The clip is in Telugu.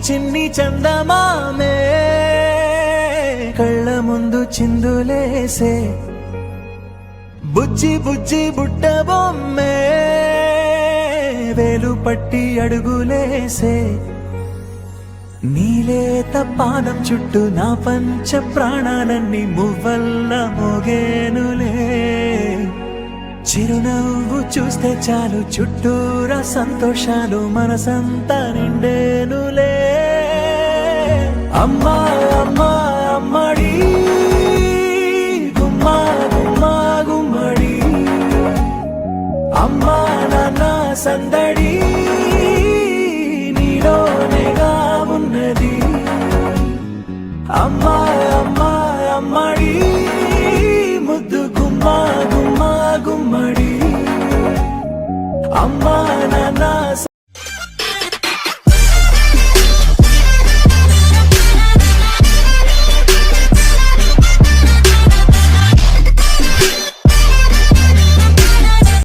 చిన్ని చందమామే కళ్ళ ముందు చిందులేసే బుజ్జి బుజ్జి బుట్ట బొమ్మే వేలు పట్టి అడుగులేసే నీలేత పాదం చుట్టూ నా పంచ ప్రాణాలన్నీ మువ్వల్ల మోగేనులే చిరునవ్వు చూస్తే చాలు చుట్టూరా సంతోషాలు మనసంతా నిండేనులే అమ్మా అమ్మా అమ్మడి గుమ్మా గుమ్మా గుమ్మడి అమ్మా నాన్న సందడి నీలోనేగా ఉన్నది అమ్మ